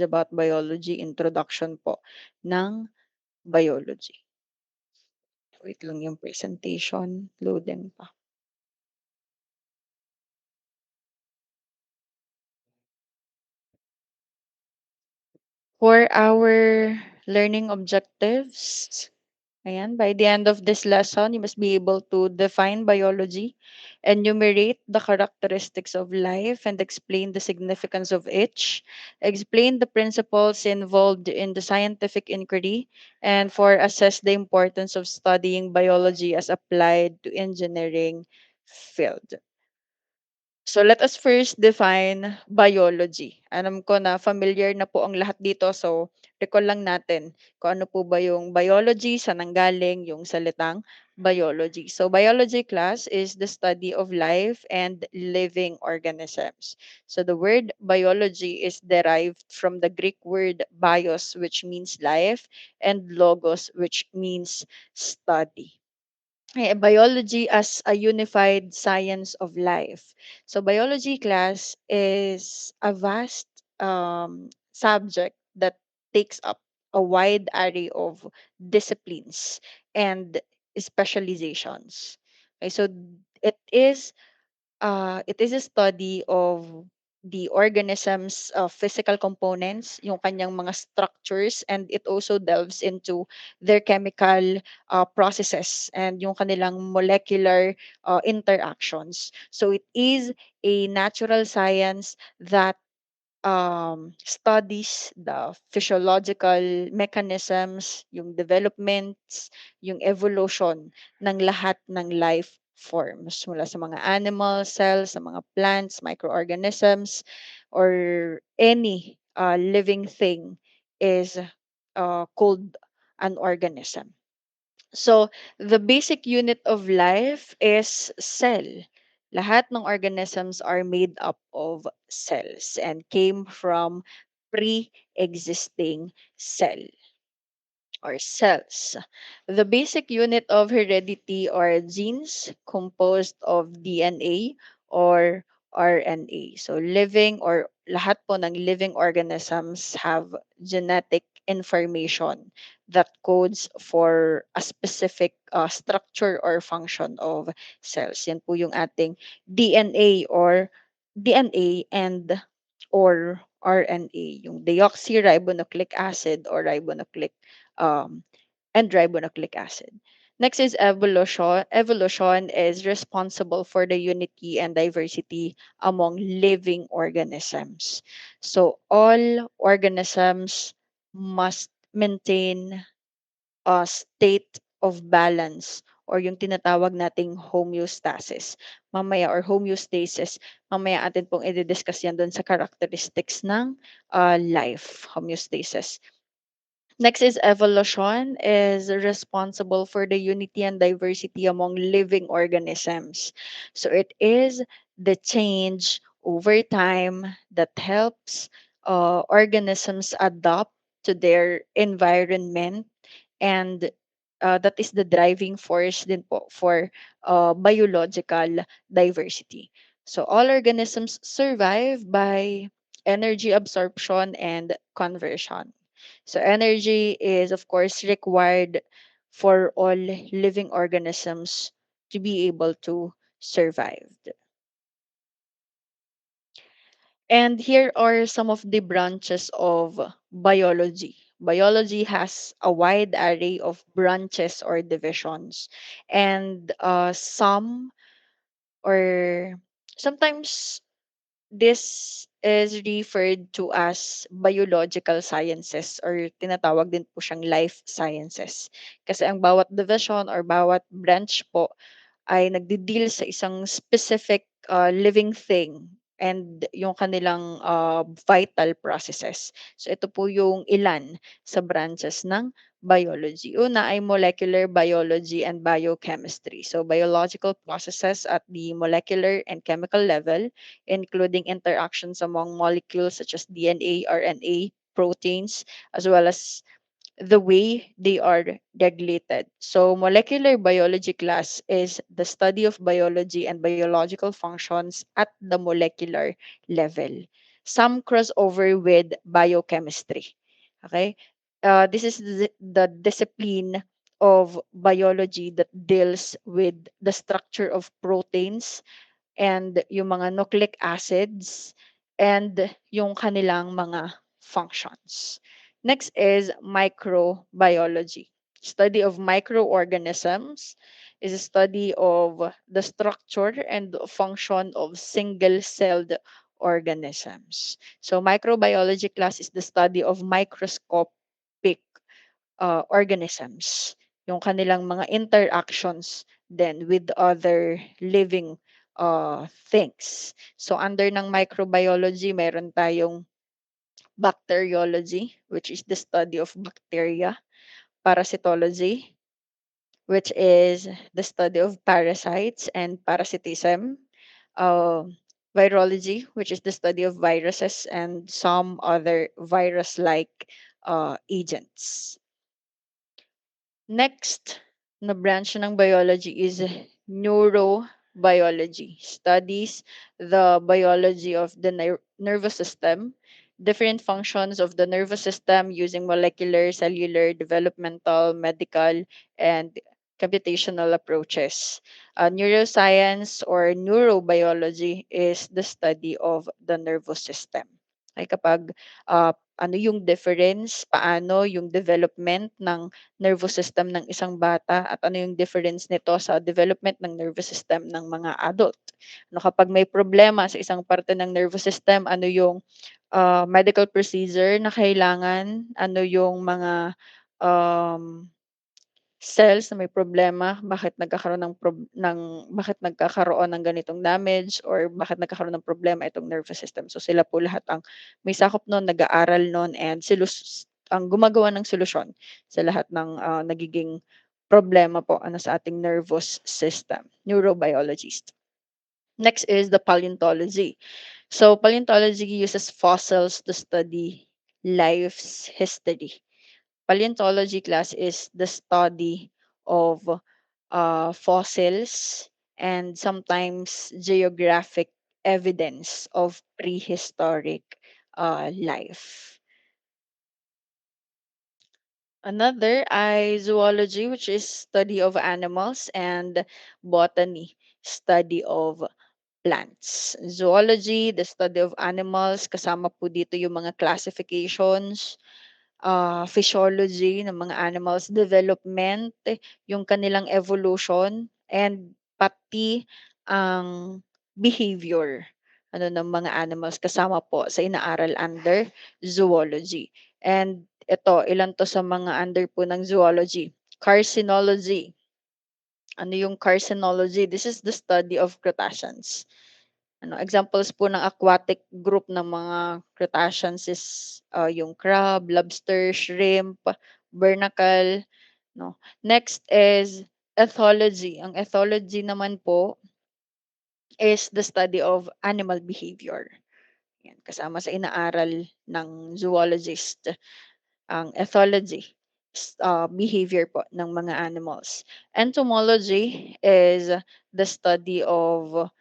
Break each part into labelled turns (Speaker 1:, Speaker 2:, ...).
Speaker 1: about biology, introduction po ng biology. Wait lang yung presentation, loading pa. For our learning objectives, ayan, by the end of this lesson, you must be able to define biology, enumerate the characteristics of life, and explain the significance of each, explain the principles involved in the scientific inquiry, and for assess the importance of studying biology as applied to engineering field. So let us first define biology. Alam ko na familiar na po ang lahat dito. So recall lang natin kung ano po ba yung biology, saan nanggaling yung salitang biology. So biology class is the study of life and living organisms. So the word biology is derived from the Greek word bios, which means life, and logos, which means study. Biology as a unified science of life. So biology class is a vast subject that takes up a wide array of disciplines and specializations. Okay, so it is a study of the organism's physical components, yung kanyang mga structures, and it also delves into their chemical processes and yung kanilang molecular interactions. So it is a natural science that studies the physiological mechanisms, yung developments, yung evolution ng lahat ng life forms mula sa mga animal cells, sa mga plants, microorganisms, or any living thing is called an organism. So, the basic unit of life is cell. Lahat ng organisms are made up of cells and came from pre-existing cell or cells. The basic unit of heredity are genes composed of DNA or RNA. So living or lahat po ng living organisms have genetic information that codes for a specific structure or function of cells. Yan po yung ating DNA or DNA and or RNA, yung deoxyribonucleic acid or ribonucleic um, and ribonucleic acid. Next is evolution. Evolution is responsible for the unity and diversity among living organisms. So all organisms must maintain a state of balance or yung tinatawag nating homeostasis. Mamaya or homeostasis, mamaya atin pong i-discuss yan doon sa characteristics ng life, homeostasis. Next is evolution is responsible for the unity and diversity among living organisms. So it is the change over time that helps organisms adapt to their environment and that is the driving force din po for biological diversity. So all organisms survive by energy absorption and conversion. So energy is of course required for all living organisms to be able to survive. And here are some of the branches of biology. Biology has a wide array of branches or divisions, and some or sometimes this is referred to as biological sciences or tinatawag din po siyang life sciences. Kasi ang bawat division or bawat branch po ay nagde-deal sa isang specific living thing and yung kanilang vital processes. So ito po yung ilan sa branches ng biology. Una ay molecular biology and biochemistry. So biological processes at the molecular and chemical level, including interactions among molecules such as DNA, RNA, proteins, as well as the way they are regulated. So, molecular biology class is the study of biology and biological functions at the molecular level. Some cross over with biochemistry. Okay? This is the discipline of biology that deals with the structure of proteins and yung mga nucleic acids and yung kanilang mga functions. Next is microbiology. Study of microorganisms is a study of the structure and function of single-celled organisms. So microbiology class is the study of microscopic organisms, yung kanilang mga interactions then with other living things. So under ng microbiology, meron tayong bacteriology, which is the study of bacteria, parasitology, which is the study of parasites and parasitism, uh, virology, which is the study of viruses and some other virus-like agents. Next na branch ng biology is neurobiology. Studies the biology of the nervous system, different functions of the nervous system using molecular, cellular, developmental, medical, and computational approaches. Neuroscience or neurobiology is the study of the nervous system. Ay kapag ano yung difference, paano yung development ng nervous system ng isang bata at ano yung difference nito sa development ng nervous system ng mga adult. Ano kapag may problema sa isang parte ng nervous system, ano yung medical procedure na kailangan, ano yung mga um, cells na may problema, bakit nagkakaroon bakit nagkakaroon ng ganitong damage or bakit nagkakaroon ng problema itong nervous system. So sila po lahat ang may sakop nun, nag-aaral nun and ang gumagawa ng solusyon sa lahat ng nagiging problema po ano sa ating nervous system, neurobiologist. Next is the paleontology. So paleontology uses fossils to study life's history. Paleontology class is the study of fossils and sometimes geographic evidence of prehistoric life. Another is zoology, which is study of animals, and botany, study of plants. Zoology, the study of animals, kasama po dito yung mga classifications, physiology ng mga animals, development, yung kanilang evolution, and pati ang behavior ano ng mga animals kasama po sa inaaral under zoology. And ito, ilan to sa mga under po ng zoology. Carcinology. Ano yung carcinology? This is the study of crustaceans. Ano, examples po ng aquatic group ng mga crustaceans is yung crab, lobster, shrimp, barnacle, no. Next is ethology. Ang ethology naman po is the study of animal behavior. Yan, kasama sa inaaral ng zoologist ang ethology, behavior po ng mga animals. Entomology is the study of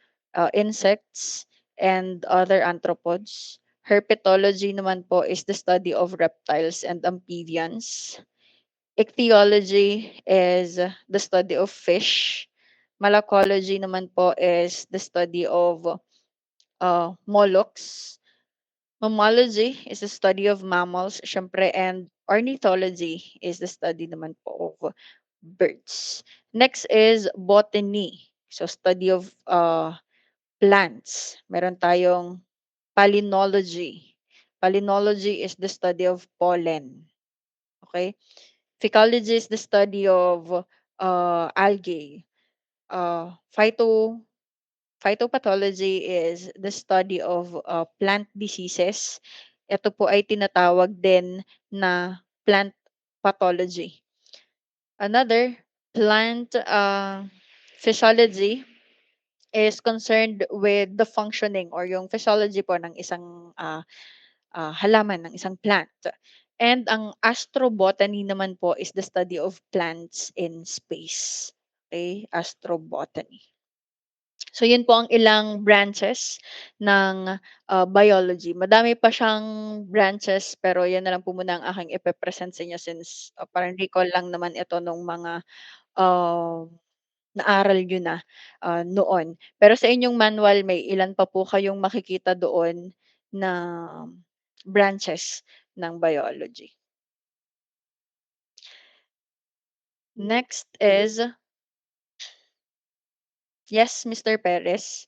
Speaker 1: insects and other arthropods. Herpetology naman po is the study of reptiles and amphibians. Ichthyology is the study of fish. Malacology naman po is the study of mollusks. Mammalogy is the study of mammals, syempre, and ornithology is the study naman po of birds. Next is botany. So study of plants. Meron tayong palynology. Palynology is the study of pollen. Okay? Phycology is the study of algae. Phytopathology is the study of plant diseases. Ito po ay tinatawag din na plant pathology. Another, plant physiology is concerned with the functioning or yung physiology po ng isang halaman, ng isang plant. And ang astrobotany naman po is the study of plants in space. Okay, astrobotany. So yun po ang ilang branches ng, biology. Madami pa siyang branches pero yan na lang po muna ang aking ipe-present sa inyo since, parang recall lang naman ito nung mga, naaral niyo na, noon. Pero sa inyong manual may ilan pa po kayong makikita doon na branches ng biology. Next is yes, Mr. Perez.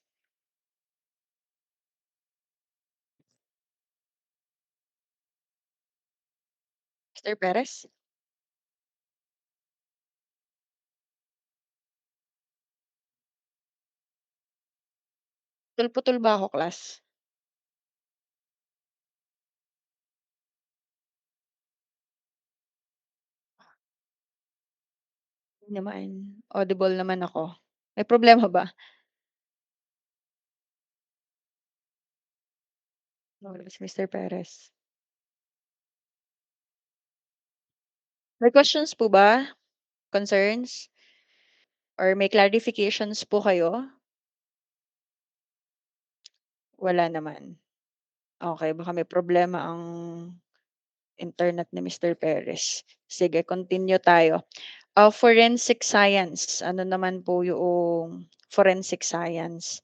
Speaker 1: Mr. Perez? Putol-putol ba ako, class? Hindi naman. Audible naman ako. May problema ba? Wala si Mr. Perez. May questions po ba? Concerns? Or may clarifications po kayo? Wala naman. Okay, baka may problema ang internet ni Mr. Perez. Sige, continue tayo. Forensic science, ano naman po yung forensic science?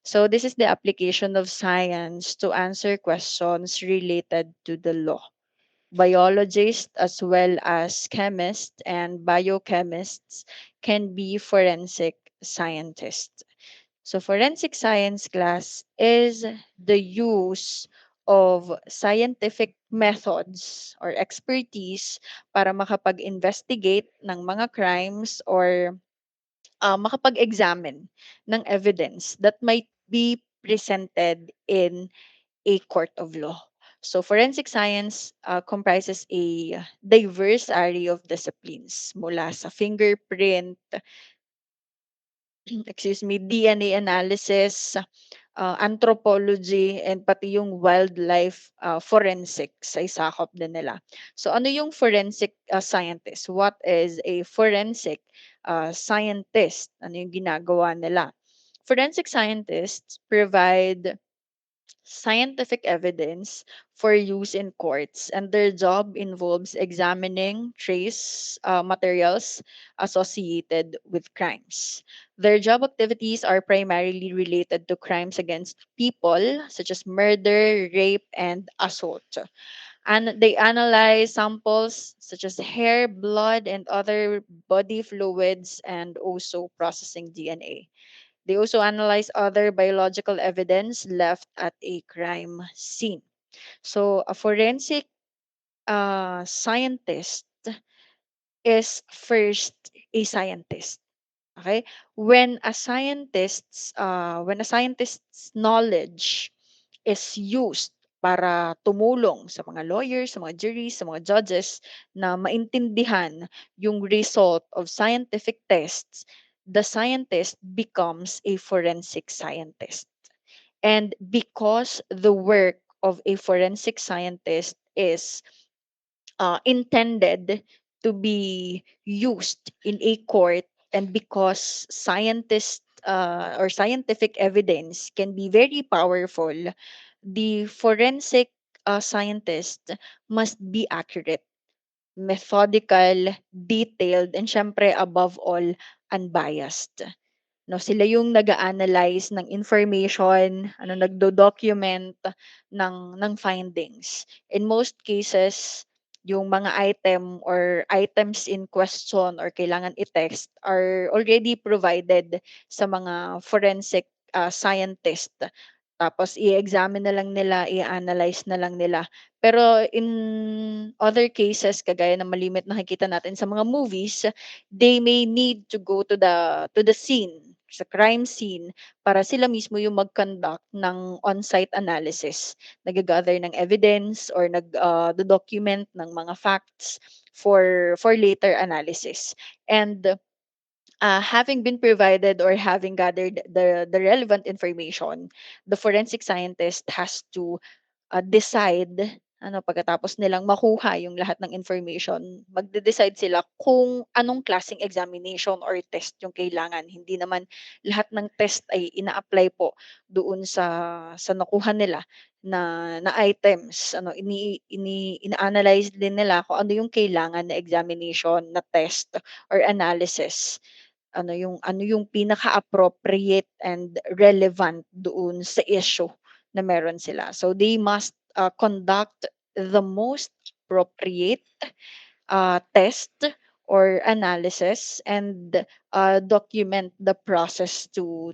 Speaker 1: So this is the application of science to answer questions related to the law. Biologists as well as chemists and biochemists can be forensic scientists. So forensic science class is the use of scientific methods or expertise para makapag-investigate ng mga crimes or makapag-examine ng evidence that might be presented in a court of law. So forensic science comprises a diverse array of disciplines mula sa fingerprint, excuse me, DNA analysis, anthropology, and pati yung wildlife forensics ay sakop din nila. So ano yung forensic scientist? What is a forensic scientist? Ano yung ginagawa nila? Forensic scientists provide scientific evidence for use in courts, and their job involves examining trace materials associated with crimes. Their job activities are primarily related to crimes against people, such as murder, rape, and assault. And they analyze samples such as hair, blood, and other body fluids, and also processing DNA. They also analyze other biological evidence left at a crime scene. So, a forensic scientist is first a scientist. Okay? When a scientist's knowledge is used para tumulong sa mga lawyers, sa mga juries, sa mga judges na maintindihan yung result of scientific tests, the scientist becomes a forensic scientist. And because the work of a forensic scientist is intended to be used in a court, and because scientists or scientific evidence can be very powerful, the forensic scientist must be accurate, methodical, detailed, and syempre above all, unbiased. No, sila yung nag-a-analyze ng information, nagdo-document ng findings. In most cases, yung mga item or items in question or kailangan i-test are already provided sa mga forensic scientist. Tapos i-examine na lang nila, i-analyze na lang nila. Pero in other cases, kagaya ng malimit nakikita natin sa mga movies, they may need to go to the scene, sa crime scene, para sila mismo yung mag-conduct ng on-site analysis, nag-gather ng evidence or document ng mga facts for later analysis. And having been provided or having gathered the relevant information, the forensic scientist has to decide pagkatapos nilang makuha yung lahat ng information, magde-decide sila kung anong klaseng examination or test yung kailangan. Hindi naman lahat ng test ay ina-apply po doon sa nakuha nila na items. Ina-analyze din nila kung ano yung kailangan na examination, na test or analysis. Ano yung pinaka-appropriate and relevant doon sa issue na meron sila. So they must conduct the most appropriate test or analysis and document the process to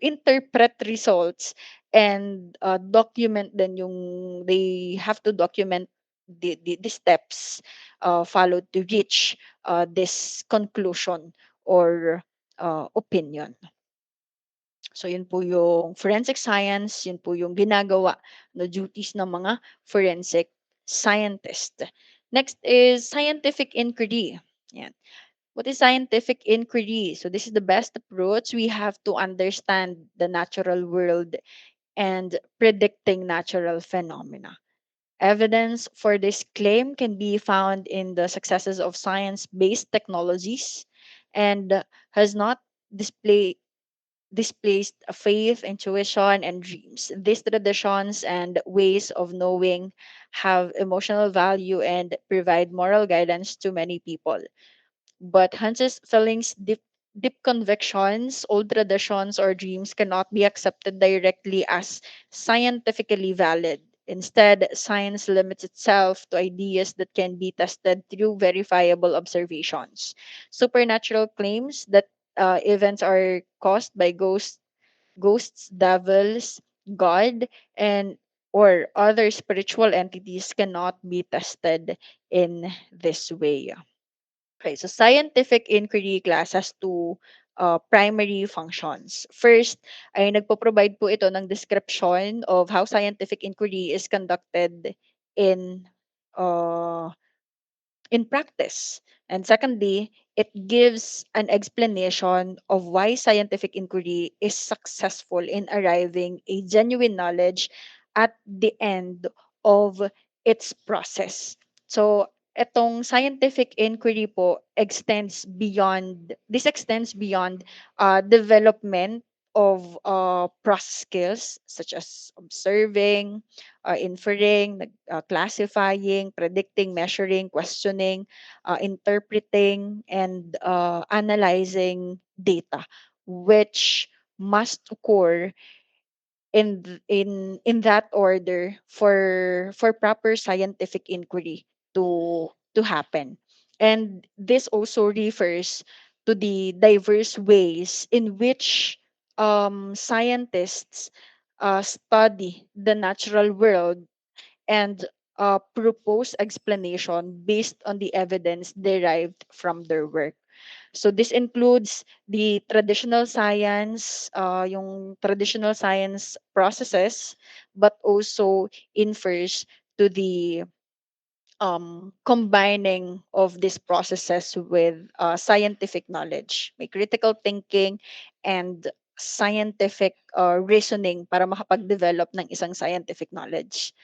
Speaker 1: interpret results and document then yung they have to document the steps followed to reach this conclusion or opinion. So yun po yung forensic science, yun po yung ginagawa na duties ng mga forensic scientist. Next is scientific inquiry. Yan. What is scientific inquiry? So this is the best approach. We have to understand the natural world and predicting natural phenomena. Evidence for this claim can be found in the successes of science-based technologies and has not displayed displaced faith, intuition, and dreams. These traditions and ways of knowing have emotional value and provide moral guidance to many people. But Hans's feelings, deep convictions, old traditions, or dreams cannot be accepted directly as scientifically valid. Instead, science limits itself to ideas that can be tested through verifiable observations. Supernatural claims that events are caused by ghosts, devils, God, and or other spiritual entities cannot be tested in this way. Okay, so scientific inquiry class has two primary functions. First, ay nagpo-provide po ito ng description of how scientific inquiry is conducted in uh, in practice. And secondly, it gives an explanation of why scientific inquiry is successful in arriving a genuine knowledge at the end of its process. So, etong scientific inquiry po extends beyond development of process skills such as observing, inferring, classifying, predicting, measuring, questioning, interpreting, and analyzing data, which must occur in that order for proper scientific inquiry to happen. And this also refers to the diverse ways in which scientists study the natural world and propose explanation based on the evidence derived from their work. So this includes the traditional science, yung traditional science processes, but also infers to the combining of these processes with scientific knowledge. May critical thinking and scientific reasoning para makapag-develop ng isang scientific knowledge.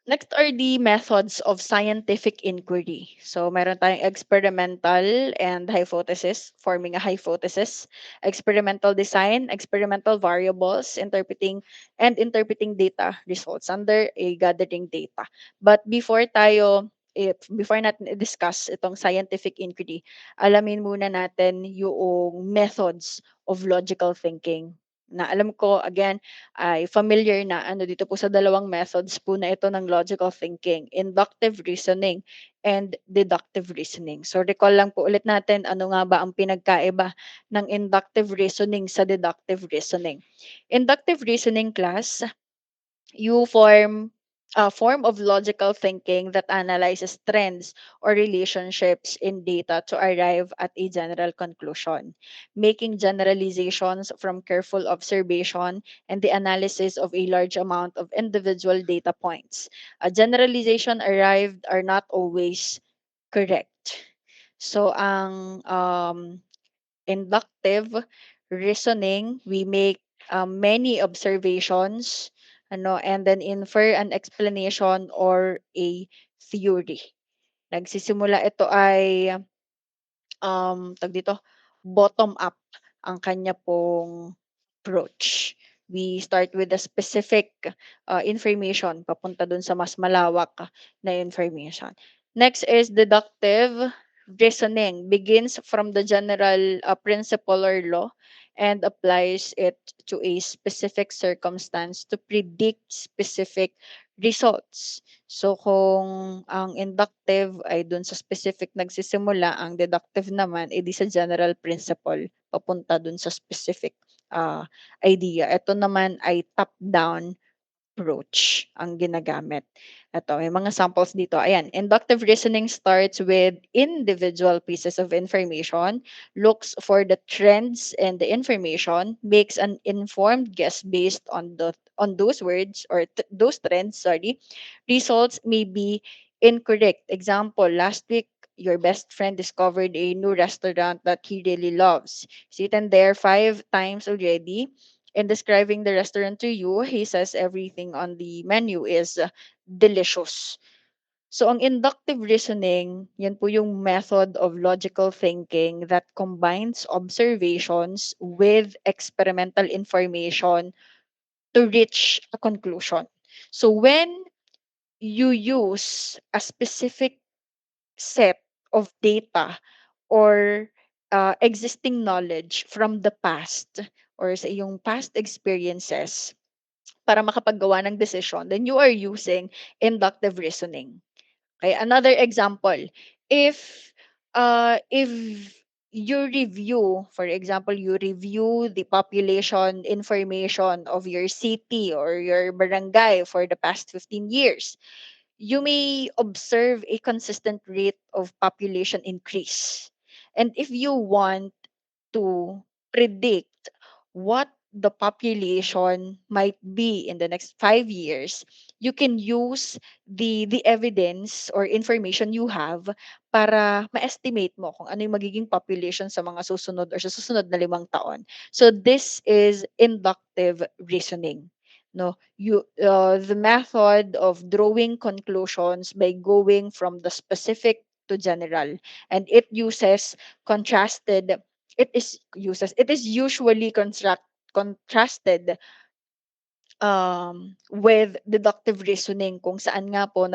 Speaker 1: Next are the methods of scientific inquiry. So, meron tayong experimental and hypothesis, forming a hypothesis, experimental design, experimental variables, interpreting data results under a gathering data. But before natin i-discuss itong scientific inquiry, alamin muna natin yung methods of logical thinking na alam ko again ay familiar na dito po sa dalawang methods po na ito ng logical thinking, inductive reasoning and deductive reasoning. So recall lang po ulit natin ano nga ba ang pinagkaiba ng inductive reasoning sa deductive reasoning. Inductive reasoning class you form a form of logical thinking that analyzes trends or relationships in data to arrive at a general conclusion, making generalizations from careful observation and the analysis of a large amount of individual data points. A generalization arrived are not always correct. So ang inductive reasoning, we make many observations and then infer an explanation or a theory. Nagsisimula ito ay tawag dito, bottom up ang kanya pong approach. We start with the specific information papunta dun sa mas malawak na information. Next is deductive reasoning. Begins from the general principle or law and applies it to a specific circumstance to predict specific results. So kung ang inductive ay dun sa specific nagsisimula, ang deductive naman edi sa general principle papunta dun sa specific idea. Ito naman ay top-down approach ang ginagamit. Ito, may mga samples dito. Ayan, inductive reasoning starts with individual pieces of information, looks for the trends and the information, makes an informed guess based on those words or those trends, sorry. Results may be incorrect. Example, last week your best friend discovered a new restaurant that he really loves. He's eaten there 5 times already. In describing the restaurant to you, he says everything on the menu is delicious. So ang inductive reasoning, yan po yung method of logical thinking that combines observations with experimental information to reach a conclusion. So when you use a specific set of data or existing knowledge from the past or sa iyong past experiences para makapaggawa ng decision, then you are using inductive reasoning. Okay, another example, if you review, for example, you review the population information of your city or your barangay for the past 15 years, you may observe a consistent rate of population increase. And if you want to predict what the population might be in the next 5 years, you can use the evidence or information you have para ma-estimate mo kung ano yung magiging population sa mga susunod or sa susunod na 5 taon. So this is inductive reasoning. No, the method of drawing conclusions by going from the specific to general, and it is usually contrasted with deductive reasoning kung saan nga po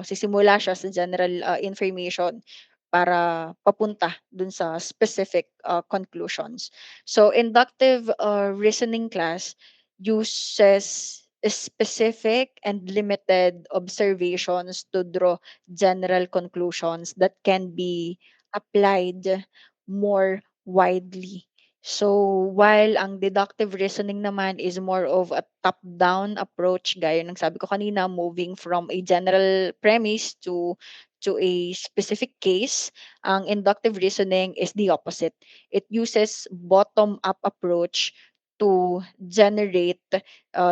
Speaker 1: sisimula siya sa general information para papunta dun sa specific conclusions. So inductive reasoning class uses specific and limited observations to draw general conclusions that can be applied more widely. So, while ang deductive reasoning naman is more of a top-down approach, gaya ng sabi ko kanina, moving from a general premise to a specific case, ang inductive reasoning is the opposite. It uses bottom-up approach to generate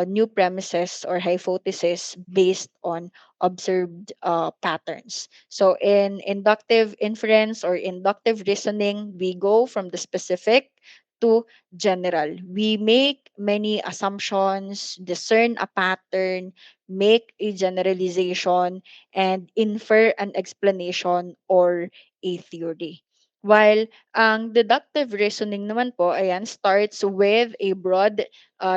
Speaker 1: new premises or hypotheses based on observed patterns. So in inductive inference or inductive reasoning, we go from the specific to general. We make many assumptions, discern a pattern, make a generalization, and infer an explanation or a theory. While ang deductive reasoning naman po, ayan, starts with a broad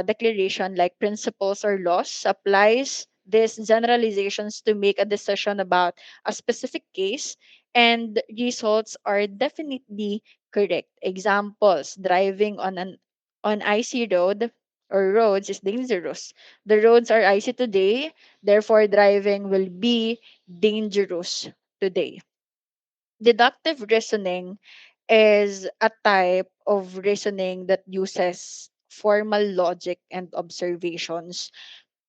Speaker 1: declaration like principles or laws, applies these generalizations to make a decision about a specific case, and results are definitely correct. Examples, driving on icy road or roads is dangerous. The roads are icy today, therefore driving will be dangerous today. Deductive reasoning is a type of reasoning that uses formal logic and observations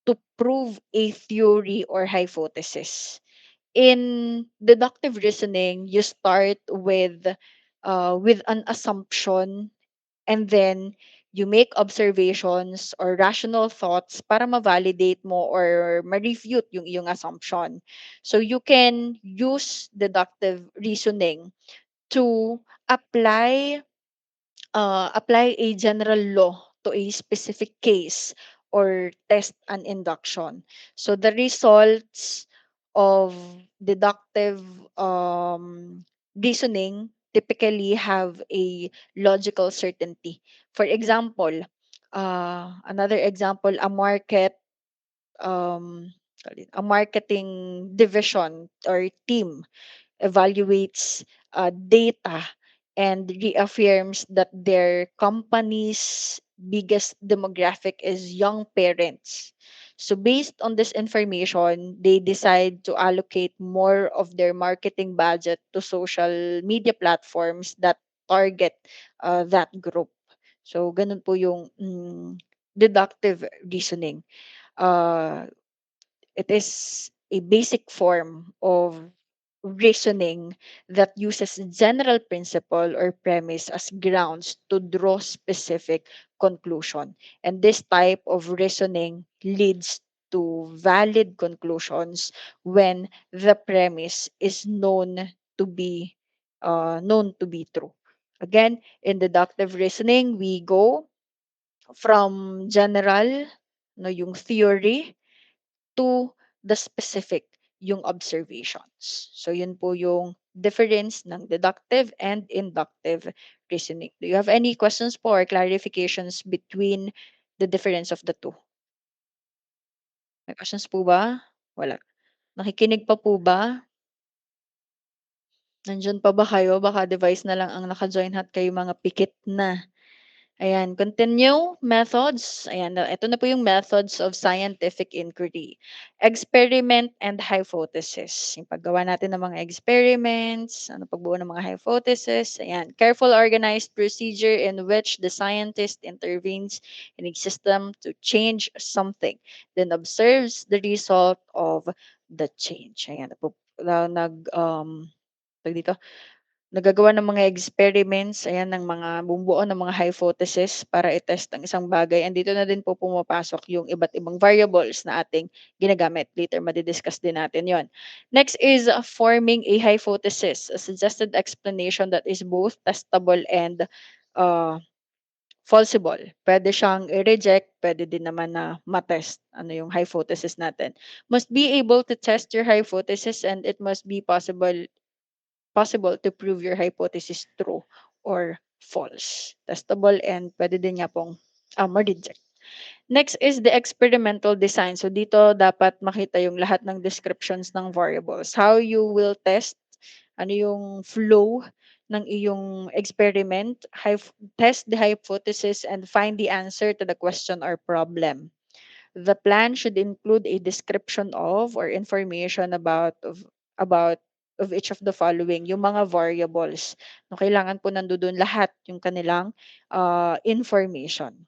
Speaker 1: to prove a theory or hypothesis. In deductive reasoning, you start with an assumption, and then you make observations or rational thoughts para ma-validate mo or ma-refute yung iyong assumption. So you can use deductive reasoning to apply apply a general law to a specific case or test and induction. So the results of deductive reasoning typically have a logical certainty. For example, another example, um, a marketing division or team evaluates data and reaffirms that their company's biggest demographic is young parents. So, based on this information, they decide to allocate more of their marketing budget to social media platforms that target that group. So, ganun po yung deductive reasoning. Uh, it is a basic form of reasoning that uses general principle or premise as grounds to draw specific conclusion. And this type of reasoning leads to valid conclusions when the premise is known to be true. Again, in deductive reasoning, we go from general, no, yung theory to the specific, yung observations. So yun po yung difference ng deductive and inductive reasoning. Do you have any questions po or clarifications between the difference of the two? May questions po ba? Wala. Nakikinig pa po ba? Nandiyan pa ba kayo? Baka device na lang ang naka-join hat kayo mga pikit na. Ayan, continue methods. Ayan, ito na po yung methods of scientific inquiry. Experiment and hypothesis. Yung paggawa natin ng mga experiments, ano pagbuo ng mga hypothesis. Ayan, careful organized procedure in which the scientist intervenes in a system to change something, then observes the result of the change. Ayan, tawag dito, nagagawa ng mga experiments, ayan, ng mga bumubuo ng mga hypothesis para i-test ang isang bagay. And dito na din po pumapasok yung iba't ibang variables na ating ginagamit. Later, madidiscuss din natin yon. Next is forming a hypothesis, a suggested explanation that is both testable and uh, falsible. Pwede siyang i-reject, pwede din naman na matest ano yung hypothesis natin. Must be able to test your hypothesis and it must be possible to prove your hypothesis true or false. Testable and pwede din nga pong ma-reject. Next is the experimental design. So dito dapat makita yung lahat ng descriptions ng variables. How you will test, ano yung flow ng iyong experiment, test the hypothesis and find the answer to the question or problem. The plan should include a description of or information about of each of the following, yung mga variables. No, kailangan po nandoon lahat yung kanilang information.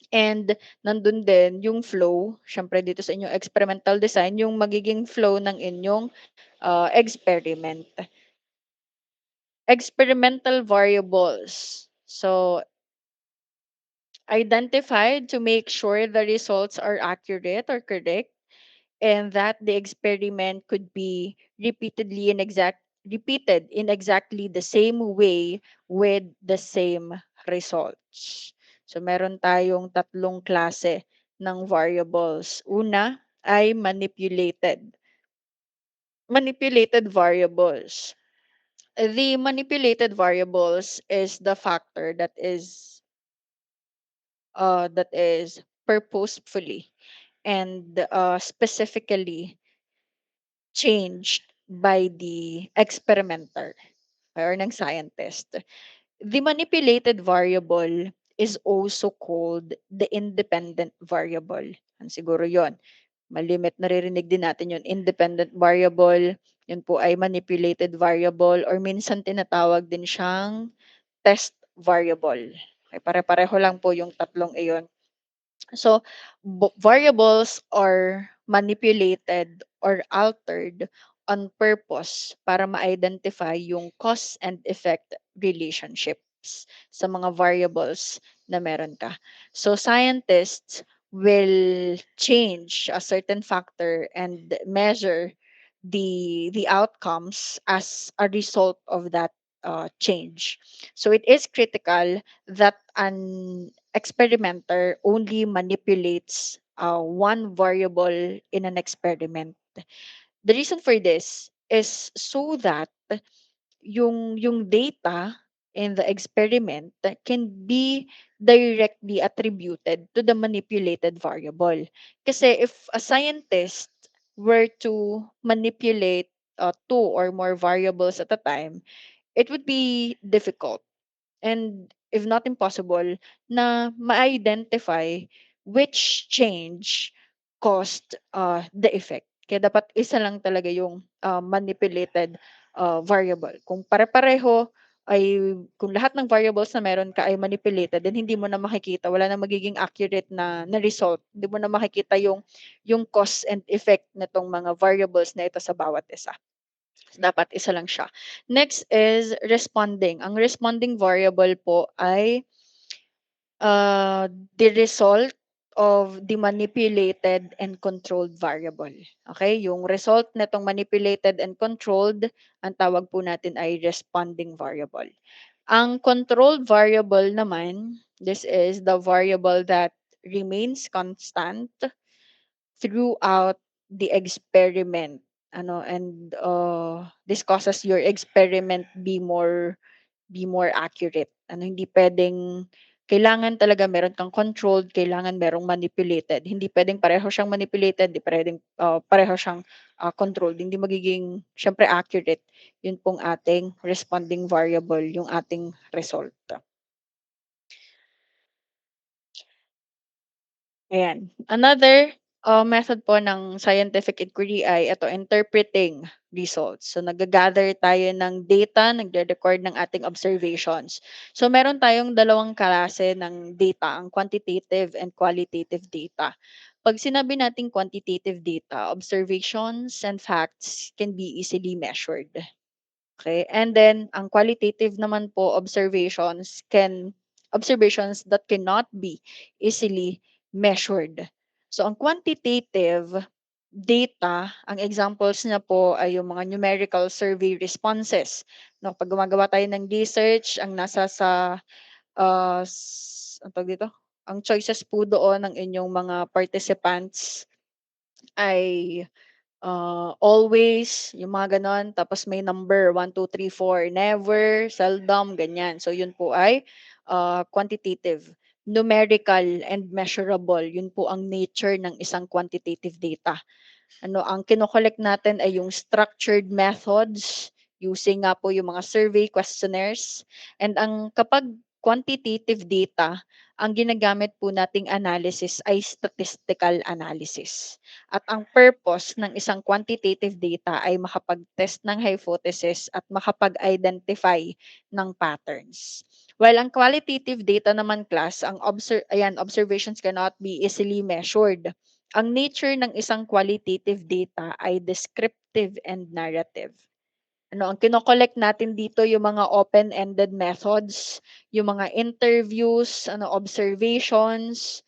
Speaker 1: And nandun din yung flow, syempre dito sa inyong experimental design, yung magiging flow ng inyong experiment. Experimental variables. So, identified to make sure the results are accurate or correct and that the experiment could be repeated in exactly the same way with the same results. So meron tayong tatlong klase ng variables. Una ay manipulated variables. The manipulated variables is the factor that is purposefully and specifically changed by the experimenter or ng scientist. The manipulated variable is also called the independent variable. Yan siguro yon. Malimit naririnig din natin yon. Independent variable, yun po ay manipulated variable or minsan tinatawag din siyang test variable. Okay, pare-pareho lang po yung tatlong iyon. So, variables are manipulated or altered on purpose para ma-identify yung cause and effect relationships sa mga variables na meron ka. So, scientists will change a certain factor and measure the outcomes as a result of that change. So, it is critical that an experimenter only manipulates one variable in an experiment. The reason for this is so that yung data in the experiment can be directly attributed to the manipulated variable. Kasi if a scientist were to manipulate two or more variables at a time, it would be difficult and if not impossible na ma-identify which change caused the effect. Kaya dapat isa lang talaga yung manipulated variable. Kung pare-pareho ay kung lahat ng variables na meron ka ay manipulated, then hindi mo na makikita, wala na magiging accurate na result. Hindi mo na makikita yung cause and effect nitong mga variables na ito sa bawat isa. Dapat isa lang siya. Next is responding. Ang responding variable po ay uh, the result of the manipulated and controlled variable. Okay? Yung result nitong manipulated and controlled, ang tawag po natin ay responding variable. Ang controlled variable naman, this is the variable that remains constant throughout the experiment and this causes your experiment be more accurate hindi pwedeng kailangan talaga meron kang controlled, kailangan merong manipulated, hindi pwedeng pareho siyang manipulated, hindi pwedeng pareho siyang controlled, hindi magiging syempre accurate yun pong ating responding variable yung ating result. Ayan. Another method po ng scientific inquiry ay ito, interpreting results. So, nag-gather tayo ng data, nagre-record ng ating observations. So, meron tayong dalawang klase ng data, ang quantitative and qualitative data. Pag sinabi nating quantitative data, observations and facts can be easily measured. Okay, and then ang qualitative naman po observations that cannot be easily measured. So ang quantitative data, ang examples niya po ay yung mga numerical survey responses. No, pag gumagawa tayo ng research, ang nasa sa ang tawag dito? Ang choices po doon ng inyong mga participants ay always, yung mga gano'n. Tapos may number 1, 2, 3, 4, never, seldom, ganyan. So yun po ay quantitative. Numerical and measurable, yun po ang nature ng isang quantitative data. Ang kino-collect natin ay yung structured methods using nga po yung mga survey questionnaires. And kapag quantitative data, ang ginagamit po nating analysis ay statistical analysis. At ang purpose ng isang quantitative data ay makapag-test ng hypothesis at makapag-identify ng patterns. While ang qualitative data naman class, observations cannot be easily measured. Ang nature ng isang qualitative data ay descriptive and narrative. Ang kino-collect natin dito yung mga open-ended methods, yung mga interviews, observations,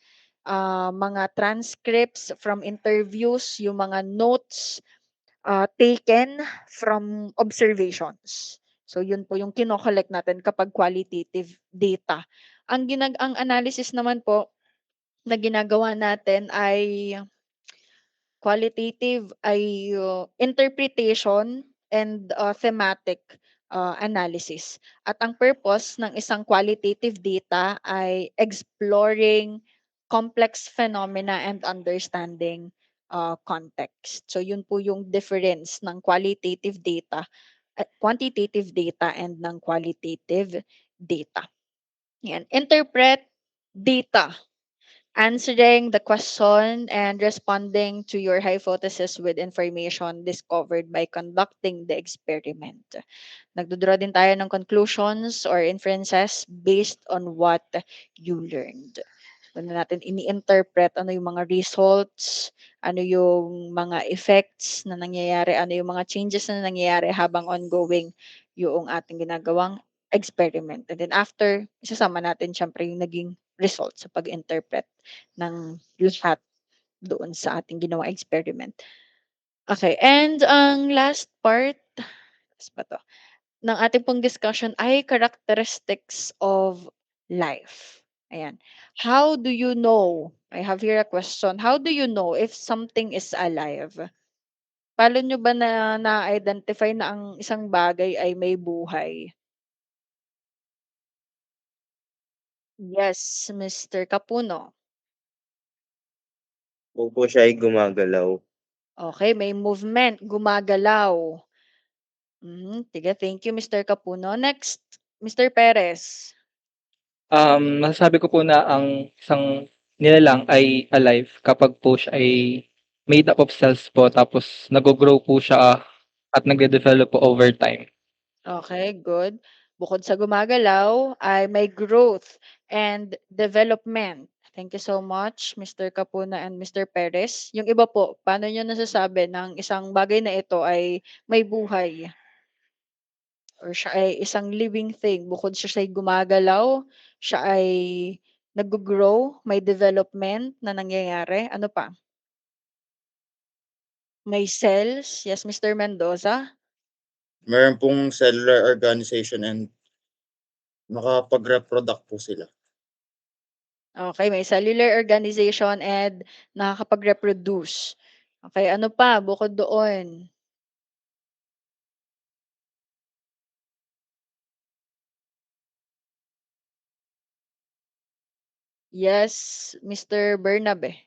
Speaker 1: mga transcripts from interviews, yung mga notes taken from observations. So yun po yung kino-collect natin kapag qualitative data. Ang analysis naman po na ginagawa natin ay qualitative ay interpretation and thematic analysis. At ang purpose ng isang qualitative data ay exploring complex phenomena and understanding context. So yun po yung difference ng quantitative data and ng qualitative data. Yan. Interpret data, answering the question and responding to your hypothesis with information discovered by conducting the experiment. Nagdodraw din tayo ng conclusions or inferences based on what you learned. Doon na natin ini-interpret ano yung mga results, ano yung mga effects na nangyayari, ano yung mga changes na nangyayari habang ongoing yung ating ginagawang experiment. And then after, isasama natin syempre yung naging result sa pag-interpret ng lahat doon sa ating ginawang experiment. Okay, and ang last part, last ba 'to, ng ating pong discussion ay characteristics of life. Ayan. How do you know? I have here a question. How do you know if something is alive? Paano nyo ba na-identify na ang isang bagay ay may buhay? Yes, Mr. Kapuno.
Speaker 2: Kung po siya ay gumagalaw.
Speaker 1: Okay, may movement, gumagalaw. Sige, thank you, Mr. Kapuno. Next, Mr. Perez.
Speaker 3: Masasabi ko po na ang isang nilalang ay alive kapag po siya ay made up of cells po tapos naggo-grow po siya at nagde-develop po over time.
Speaker 1: Okay, good. Bukod sa gumagalaw ay may growth and development. Thank you so much, Mr. Capuna and Mr. Perez. Yung iba po, paano nyo nasasabi ng isang bagay na ito ay may buhay or siya ay isang living thing? Bukod siya ay gumagalaw, siya ay nag-grow, may development na nangyayari. Ano pa? May cells. Yes, Mr. Mendoza.
Speaker 2: Meron pong cellular organization and makapag-reproduct po sila.
Speaker 1: Okay, may cellular organization and nakakapag-reproduce. Okay, ano pa bukod doon? Yes, Mr. Bernabe.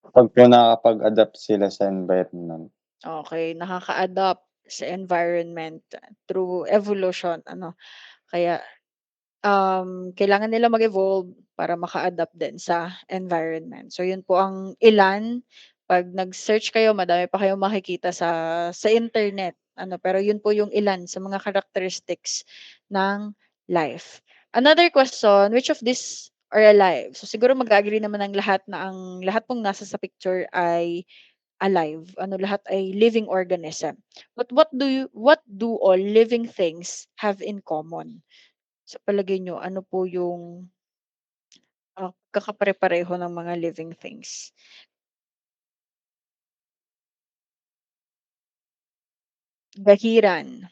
Speaker 4: Kapag po nakakapag-adapt sila sa environment.
Speaker 1: Okay, nakaka-adapt sa environment through evolution, ano. Kaya, kailangan nila mag-evolve para maka-adapt din sa environment. So, yun po ang ilan. 'Pag nag-search kayo madami pa kayong makikita sa internet, ano, pero yun po yung ilan sa mga characteristics ng life. Another question, which of these are alive? So, siguro mag-a-agree naman ang lahat na ang lahat pong nasa sa picture ay alive, ano, lahat ay living organism. But what do all living things have in common? Sa palagay niyo ano po yung, pagkakapare-pareho ng mga living things? Gahiran,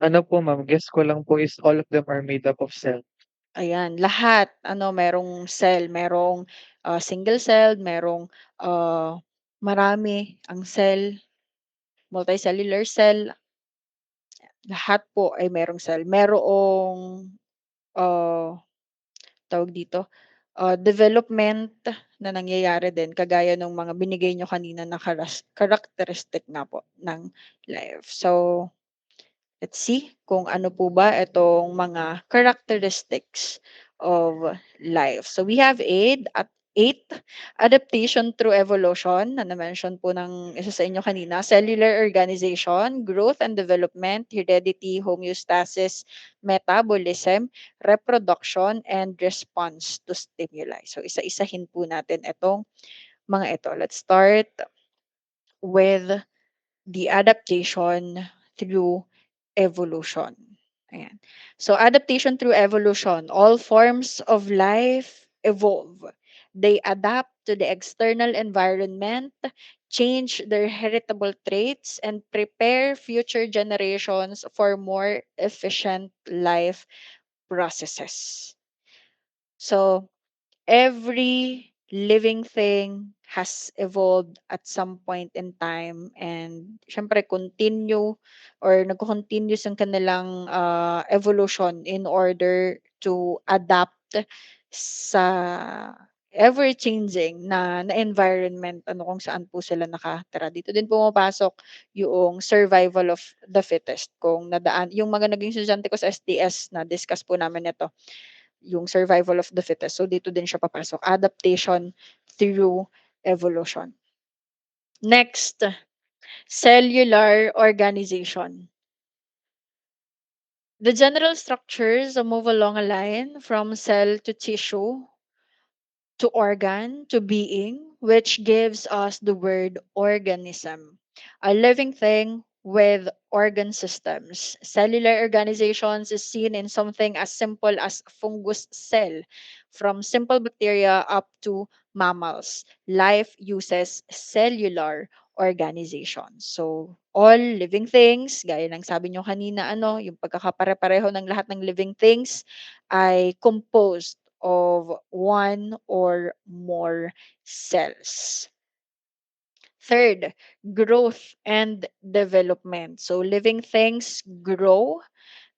Speaker 3: Ano po ma'am, guess ko lang po is all of them are made up of cells.
Speaker 1: ayan lahat ano merong cell, merong, single cell, merong, marami ang cell, multicellular cell, lahat po ay merong cell. Merong, ah, tawag dito, development na nangyayari din kagaya ng mga binigay niyo kanina na characteristic nga po ng life. So, let's see kung ano po ba itong mga characteristics of life. So we have eight adaptation through evolution na na-mention po ng isa sa inyo kanina, cellular organization, growth and development, heredity, homeostasis, metabolism, reproduction, and response to stimuli. So isa-isahin po natin itong mga ito. Let's start with the adaptation through evolution. Ayan. So adaptation through evolution, all forms of life evolve. They adapt to the external environment, change their heritable traits, and prepare future generations for more efficient life processes. So every living thing has evolved at some point in time and siyempre continue or nagko-continuous ang kanilang, evolution in order to adapt sa ever-changing na environment ano kung saan po sila nakatira. Dito din pumapasok yung survival of the fittest kung nadaan yung mga naging estudyante ko sa SDS na-discuss po namin ito yung survival of the fittest. So dito din siya papasok, adaptation through evolution. Next, cellular organization. The general structures move along a line from cell to tissue to organ to being, which gives us the word organism. A living thing with organ systems. Cellular organizations is seen in something as simple as fungus cell, from simple bacteria up to mammals. Life uses cellular organizations. So, all living things, gaya ng sabi nyo kanina, yung pagkakapare-pareho ng lahat ng living things ay composed of one or more cells. Third, growth and development. So, living things grow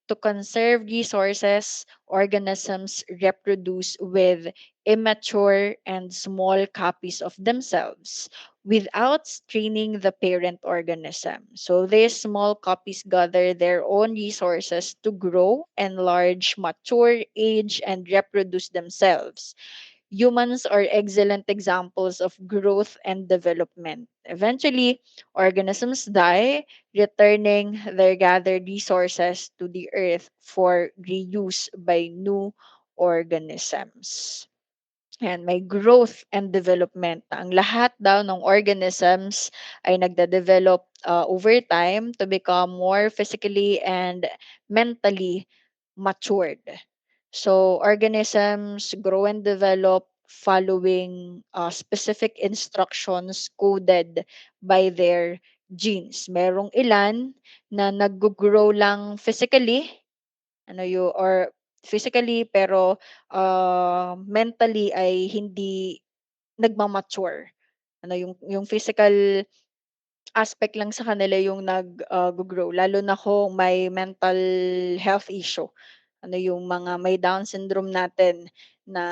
Speaker 1: to conserve resources. Organisms reproduce with immature and small copies of themselves without straining the parent organism. So these small copies gather their own resources to grow, enlarge, mature, age, and reproduce themselves. Humans are excellent examples of growth and development. Eventually, organisms die, returning their gathered resources to the earth for reuse by new organisms. And may growth and development. Ang lahat daw ng organisms ay nagda-develop over time to become more physically and mentally matured. So organisms grow and develop following specific instructions coded by their genes. Merong ilan na nag-grow lang physically, or physically pero mentally ay hindi nagmamature. Yung physical aspect lang sa kanila yung grow lalo na kung may mental health issue. Yung mga may Down syndrome natin na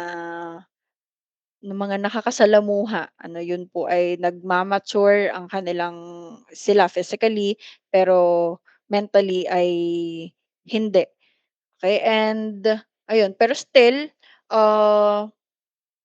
Speaker 1: mga nakakasalamuha, yun po ay nagma-mature ang kanilang sila physically, pero mentally ay hindi. Okay, and ayun, pero still, ah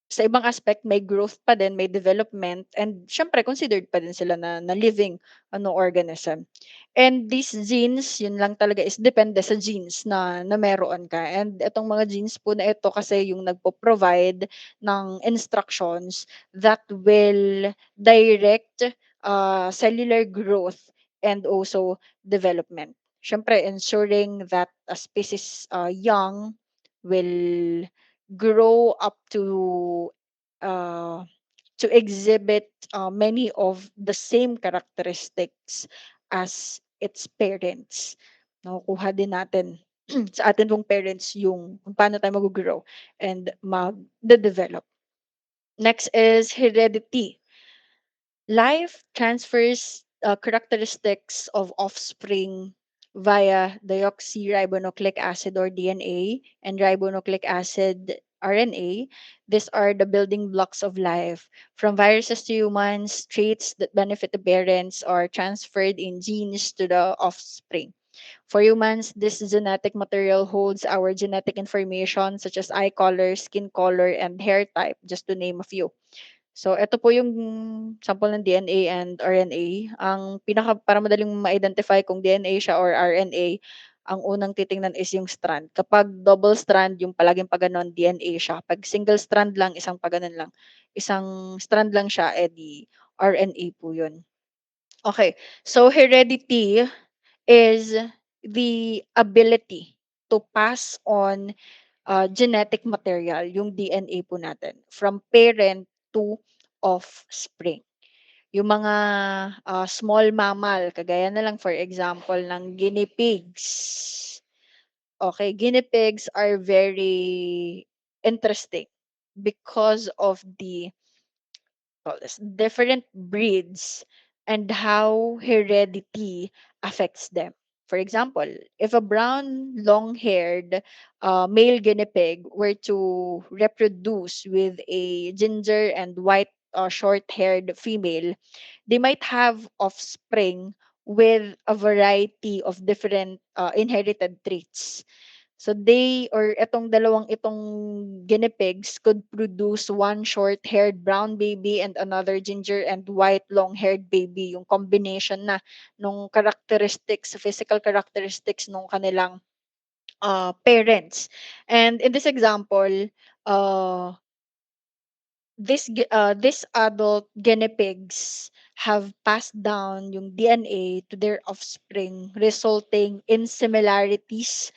Speaker 1: sa ibang aspect may growth pa din, may development, and siyempre considered pa din sila na living organism. And these genes, yun lang talaga is depende sa genes na meron ka. And itong mga genes po na ito kasi yung nagpo-provide ng instructions that will direct cellular growth and also development. Siyempre ensuring that a species young will grow up uh, to exhibit many of the same characteristics as its parents. Nakukuha din natin sa atin pong parents yung kung paano tayo mag-grow and mag-develop. Next is heredity. Life transfers characteristics of offspring via deoxyribonucleic acid or DNA and ribonucleic acid RNA. These are the building blocks of life. From viruses to humans, traits that benefit the parents are transferred in genes to the offspring. For humans, this genetic material holds our genetic information such as eye color, skin color, and hair type, just to name a few. So, eto po yung sample ng DNA and RNA. Ang para madaling ma-identify kung DNA siya or RNA, ang unang titingnan is yung strand. Kapag double strand, yung palaging paganon, DNA siya. Pag single strand lang, isang strand lang siya, di RNA po yun. Okay, so heredity is the ability to pass on genetic material, yung DNA po natin, from parent to offspring. Yung mga small mammal, kagaya na lang for example ng guinea pigs. Okay, guinea pigs are very interesting because of the different breeds and how heredity affects them. For example, if a brown, long-haired male guinea pig were to reproduce with a ginger and white, short-haired female, they might have offspring with a variety of different inherited traits. So itong guinea pigs could produce one short-haired brown baby and another ginger and white long-haired baby, yung combination na nung characteristics, physical characteristics nung kanilang parents. And in this example, uh, this adult guinea pigs have passed down yung DNA to their offspring, resulting in similarities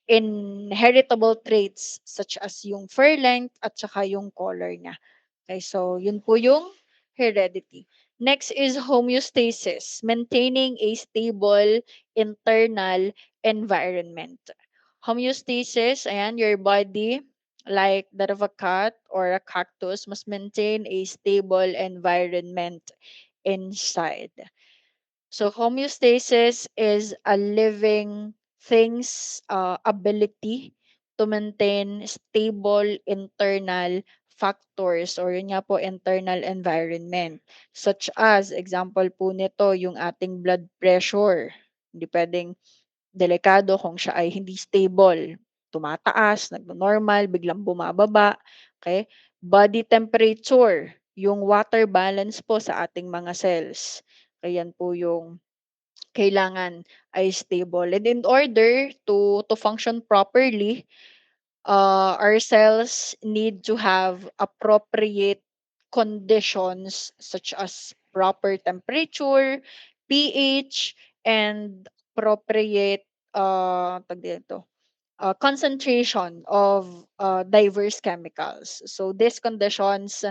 Speaker 1: in heritable traits such as yung fur length at saka yung color niya. Okay, so yun po yung heredity. Next is homeostasis, maintaining a stable internal environment. Homeostasis, ayan, your body, like that of a cat or a cactus, must maintain a stable environment inside. So homeostasis is a living thing's ability to maintain stable internal factors or yun nga po internal environment. Such as, example po nito, yung ating blood pressure. Hindi pwedeng delikado kung siya ay hindi stable. Tumataas, nagno-normal, biglang bumababa. Okay? Body temperature, yung water balance po sa ating mga cells. Kaya yan po yung kailangan ay stable. And in order to function properly, our cells need to have appropriate conditions such as proper temperature, pH, and appropriate tag dito, concentration of diverse chemicals. So these conditions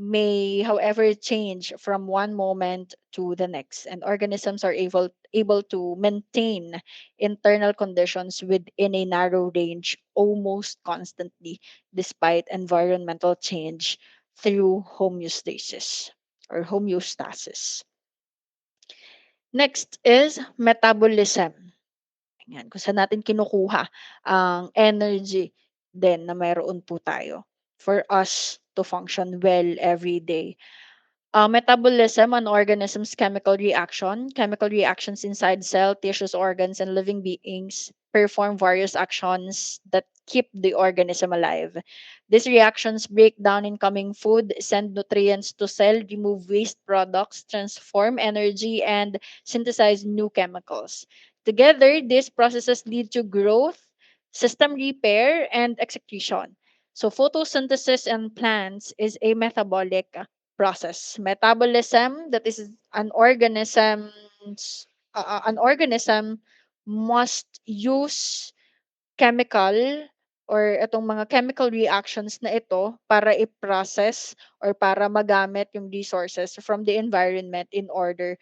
Speaker 1: may, however, change from one moment to the next, and organisms are able to maintain internal conditions within a narrow range almost constantly despite environmental change through homeostasis or homeostasis. Next is metabolism. Yan, kung saan natin kinukuha ang energy din na mayroon po tayo for us to function well every day. Metabolism, an organism's chemical reactions inside cell, tissues, organs, and living beings perform various actions that keep the organism alive. These reactions break down incoming food, send nutrients to cell, remove waste products, transform energy, and synthesize new chemicals. Together, these processes lead to growth, system repair, and excretion. So photosynthesis in plants is a metabolic process. Metabolism, that is an organism must use chemical or itong mga chemical reactions na ito para i-process or para magamit yung resources from the environment in order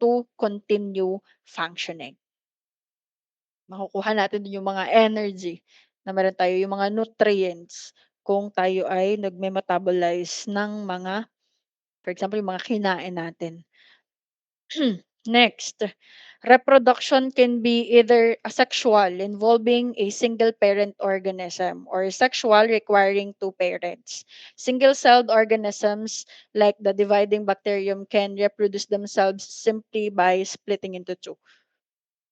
Speaker 1: to continue functioning. Makukuha natin dun yung mga energy na meron tayo, yung mga nutrients kung tayo ay nagme-metabolize ng mga, for example, yung mga kinain natin. Next, reproduction can be either asexual, involving a single parent organism, or sexual, requiring two parents. Single celled organisms, like the dividing bacterium, can reproduce themselves simply by splitting into two.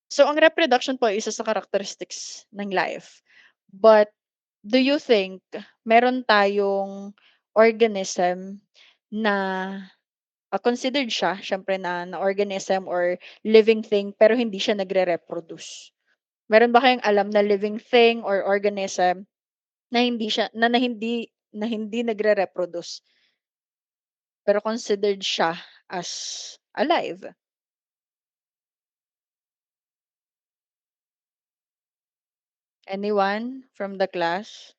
Speaker 1: So, ang reproduction po ay isa sa characteristics ng life. But, do you think meron tayong organism na considered siya siyempre na organism or living thing pero hindi siya nagre-reproduce? Meron ba kayong alam na living thing or organism na hindi siya na hindi nagre-reproduce pero considered siya as alive? Anyone from the class?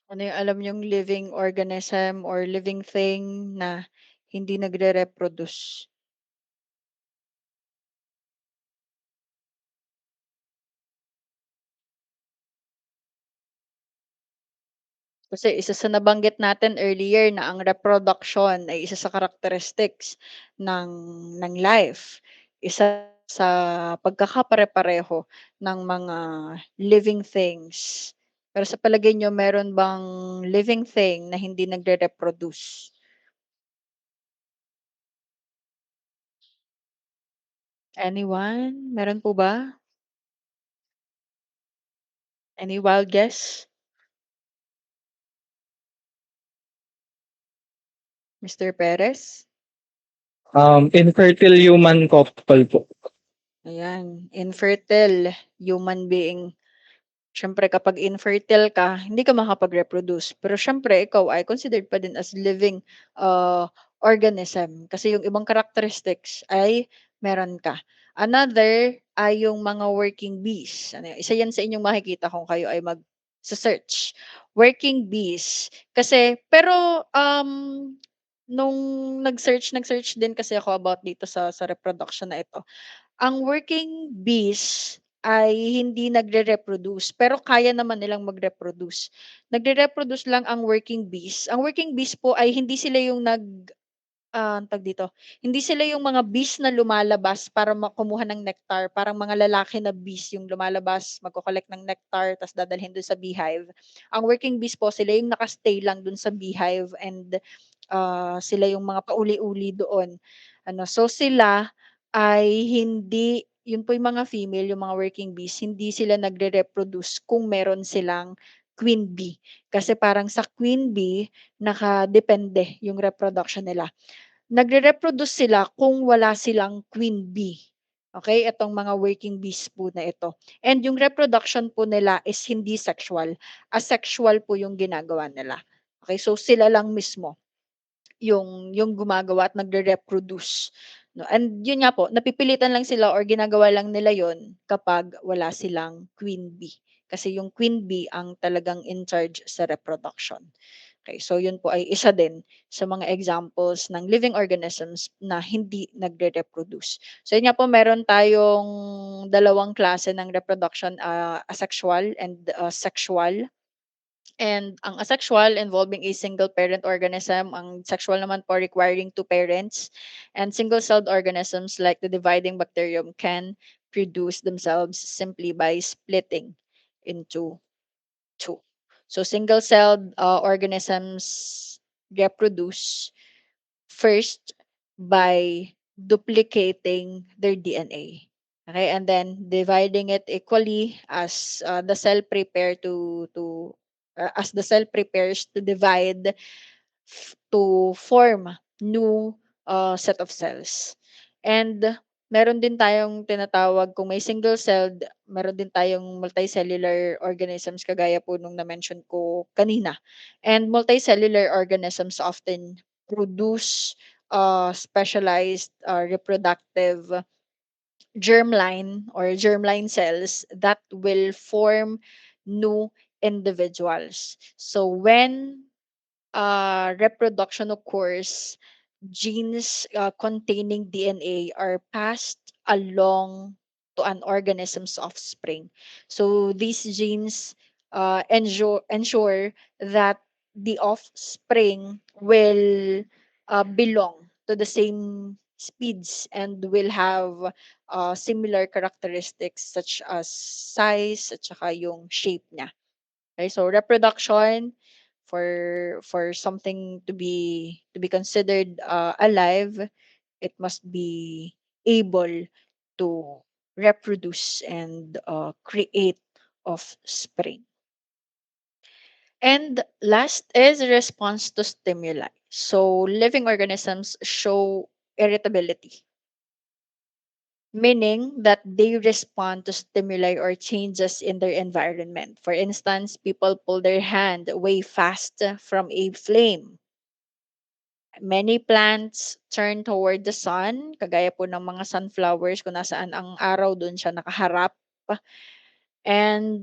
Speaker 1: Ano yung alam niyong living organism or living thing na hindi nagre-reproduce? Kasi isa sa nabanggit natin earlier na ang reproduction ay isa sa characteristics ng life. Isa sa pagkakapare-pareho ng mga living things. Pero sa palagay niyo meron bang living thing na hindi nagre-reproduce? Anyone? Meron po ba? Any wild guess? Mr. Perez?
Speaker 3: Infertile human couple po.
Speaker 1: Ayan, infertile human being. Siyempre kapag infertile ka, hindi ka makapag-reproduce. Pero siyempre ikaw ay considered pa din as living organism kasi yung ibang characteristics ay meron ka. Another ay yung mga working bees. Ano, isa yan sa inyong makikita kung kayo ay sa search. Working bees. Kasi pero, nung nag-search din kasi ako about dito sa reproduction na ito. Ang working bees ay hindi nagre-reproduce, pero kaya naman nilang mag-reproduce. Nagre-reproduce lang ang working bees. Ang working bees po ay hindi sila yung tawag dito, hindi sila yung mga bees na lumalabas para kumuha ng nectar, parang mga lalaki na bees yung lumalabas, magko-collect ng nectar ta's dadalhin dun sa beehive. Ang working bees po sila yung naka-stay lang dun sa beehive and, sila yung mga pauli-uli doon. So sila ay hindi yun po yung mga female, yung mga working bees, hindi sila nagre-reproduce kung meron silang queen bee. Kasi parang sa queen bee nakadepende yung reproduction nila. Nagre-reproduce sila kung wala silang queen bee. Okay, itong mga working bees po na ito. And yung reproduction po nila is hindi sexual. Asexual po yung ginagawa nila. Okay, so sila lang mismo yung gumagawa at nagre-reproduce, 'no. And yun nga po, napipilitan lang sila or ginagawa lang nila yon kapag wala silang queen bee. Kasi yung queen bee ang talagang in charge sa reproduction. Okay, so yun po ay isa din sa mga examples ng living organisms na hindi nagre-reproduce. So yun nga po, meron tayong dalawang klase ng reproduction, asexual and sexual. And ang asexual involving a single parent organism, ang sexual naman po requiring two parents, and single-celled organisms like the dividing bacterium can produce themselves simply by splitting into two. So single-celled organisms reproduce first by duplicating their DNA. Okay, and then dividing it equally as the cell prepare to as the cell prepares to divide to form new set of cells. And meron din tayong tinatawag kung may single-celled, meron din tayong multicellular organisms kagaya po nung na-mention ko kanina. And multicellular organisms often produce specialized reproductive germline or germline cells that will form new individuals. So when reproduction occurs, genes containing DNA are passed along to an organism's offspring. So these genes ensure that the offspring will belong to the same speeds and will have similar characteristics such as size at saka yung shape niya. Okay, so reproduction for something to be considered alive, it must be able to reproduce and create offspring. And last is response to stimuli. So living organisms show irritability, meaning that they respond to stimuli or changes in their environment. For instance, people pull their hand away fast from a flame. Many plants turn toward the sun, kagaya po ng mga sunflowers kung nasaan ang araw dun siya nakaharap. And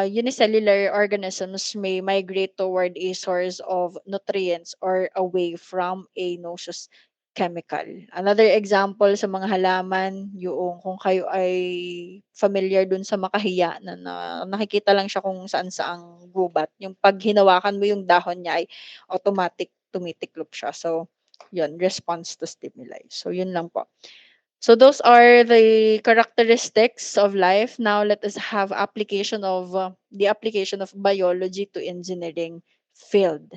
Speaker 1: unicellular organisms may migrate toward a source of nutrients or away from a nauseous chemical. Another example sa mga halaman, yung kung kayo ay familiar dun sa makahiya na nakikita lang siya kung saan-saang gubat. Yung pag hinawakan mo yung dahon niya ay automatic tumitiklop siya. So, yun, response to stimuli. So, yun lang po. So those are the characteristics of life. Now let us have application of the application of biology to engineering field.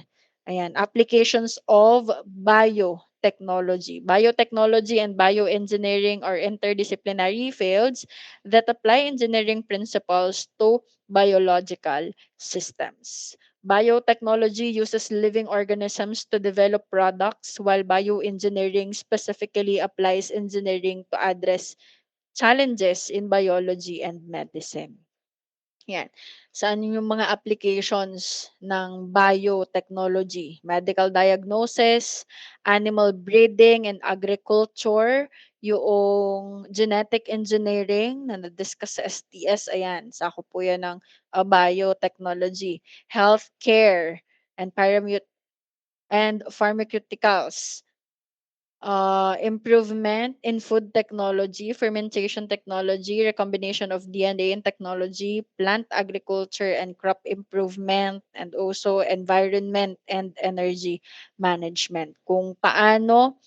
Speaker 1: Ayan, applications of biotechnology. Biotechnology and bioengineering are interdisciplinary fields that apply engineering principles to biological systems. Biotechnology uses living organisms to develop products, while bioengineering specifically applies engineering to address challenges in biology and medicine. Yan. Saan yung mga applications ng biotechnology? Medical diagnosis, animal breeding and agriculture, Yoong genetic engineering na na-discuss sa STS, ayan, sakop po 'yan ng, biotechnology, healthcare, and pharmaceuticals. Improvement in food technology, fermentation technology, recombination of DNA and technology, plant agriculture and crop improvement, and also environment and energy management. Kung paano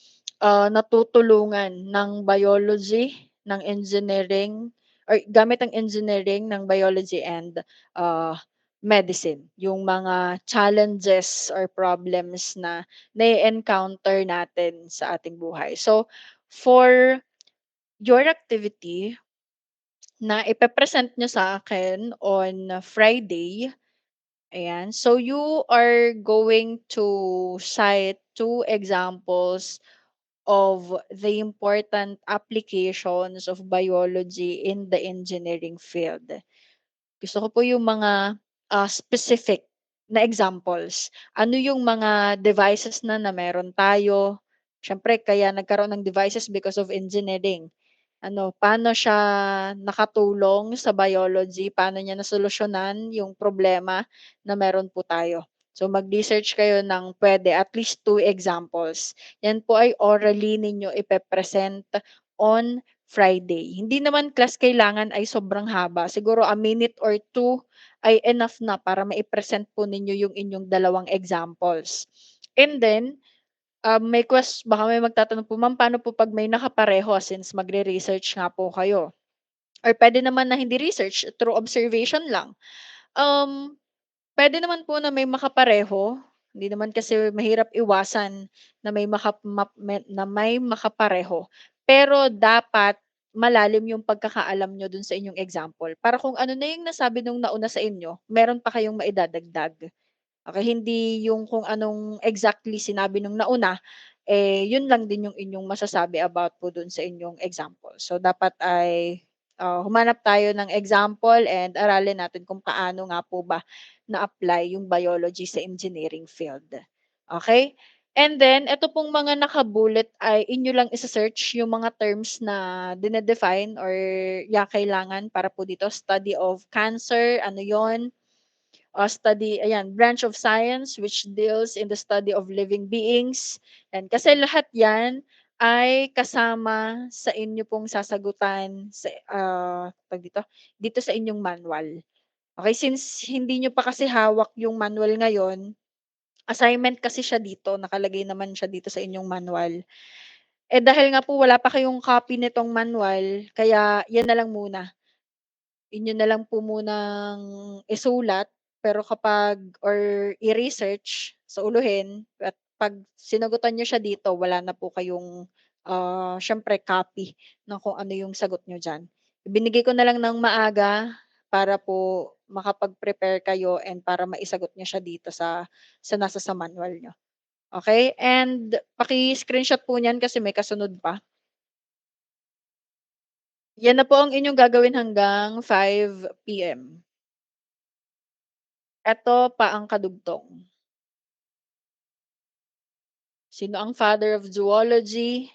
Speaker 1: natutulungan ng biology, ng engineering, or gamit ang engineering ng biology and uh, medicine, yung mga challenges or problems na na-e-encounter natin sa ating buhay. So, for your activity na ipe-present niyo sa akin on Friday, ayan, so you are going to cite 2 examples of the important applications of biology in the engineering field. Gusto ko po yung mga, specific na examples. Ano yung mga devices na meron tayo, siyempre kaya nagkaroon ng devices because of engineering. Ano, paano siya nakatulong sa biology, paano niya nasolusyonan yung problema na meron po tayo. So mag-research kayo ng puwede at least 2 examples. Yan po ay orally ninyo ipe-present on Friday. Hindi naman class kailangan ay sobrang haba, siguro a minute or 2 ay enough na para mai-present po ninyo yung inyong 2 examples. And then, baka may magtatanong po, "Ma'am, paano po 'pag may nakapareho since magre-research nga po kayo?" Or puwede naman na hindi research, through observation lang. Um, Puwede naman po na may makapareho, hindi naman kasi mahirap iwasan na may makapareho. Pero dapat malalim yung pagkakaalam niyo dun sa inyong example, para kung ano na yung nasabi nung nauna sa inyo, meron pa kayong maidadagdag. Okey, hindi yung kung anong exactly sinabi nung nauna, yun lang din yung inyong masasabi about po dun sa inyong example. So dapat ay, humanap tayo ng example and aralin natin kung paano nga po ba na-apply yung biology sa engineering field. Okay. And then eto pong mga naka-bullet ay inyo lang isa-search yung mga terms na dine-define or kailangan para po dito, study of cancer, ano yon, study, ayan, branch of science which deals in the study of living beings. And kasi lahat 'yan ay kasama sa inyo pong sasagutan sa, tawag dito, dito sa inyong manual. Okay, since hindi niyo pa kasi hawak yung manual ngayon, assignment kasi siya dito, nakalagay naman siya dito sa inyong manual. Eh, dahil nga po wala pa kayong copy nitong manual, kaya 'yan na lang muna. Inyo na lang po munang isulat, pero kapag or i-research, sauluhin at 'pag sinagutan niyo siya dito wala na po kayong, siyempre copy ng kung ano yung sagot niyo diyan. Ibinigay ko na lang ng maaga para po makapag-prepare kayo and para maisagot niyo siya dito sa nasa sa manual niyo, okey? And paki-screenshot po niyan kasi may kasunod pa. Yan na po ang inyong gagawin hanggang 5 PM. Eto pa ang kadugtong. Sino ang father of zoology?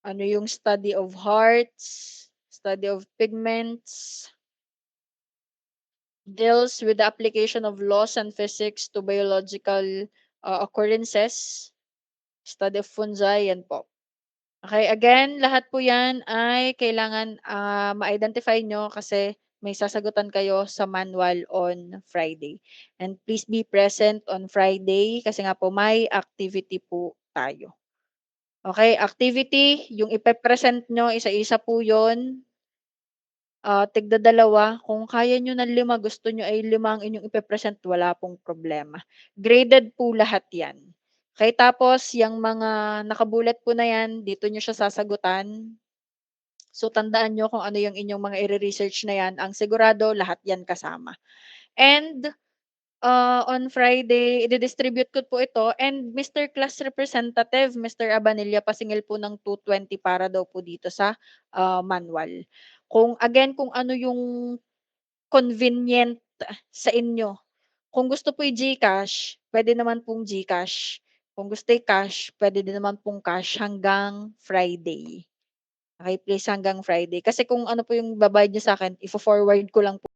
Speaker 1: Ano yung study of hearts, study of pigments, deals with the application of laws and physics to biological, occurrences, study of fungi, yan po. Okay, again, lahat po 'yan ay kailangan, ma-identify niyo kasi may sasagutan kayo sa manual on Friday. And please be present on Friday kasi nga po may activity po tayo. Okay, activity, yung ipe-present niyo isa-isa po 'yon, tigdadalawa. Kung kaya niyo ng 5, gusto niyo ay 5 ang inyong ipe-present, wala pong problema. Graded po lahat 'yan. Okay, tapos yang mga nakabulat po na 'yan, dito niyo siya sasagutan. So, tandaan niyo kung ano yung inyong mga ire-research na 'yan, ang sigurado lahat 'yan kasama. And, on Friday ide-distribute ko po ito, and Mr. Class Representative, Mr. Abanilla, pasingil po ng 220 para daw po dito sa, manual. Kung ano yung convenient sa inyo. Kung gusto po i-GCash, puwede naman pong GCash. Kung gusto cash, pwede din naman pong cash hanggang Friday. Okay, please hanggang Friday. Kasi kung ano po yung babayad niyo sa'kin, ifo-forward ko lang po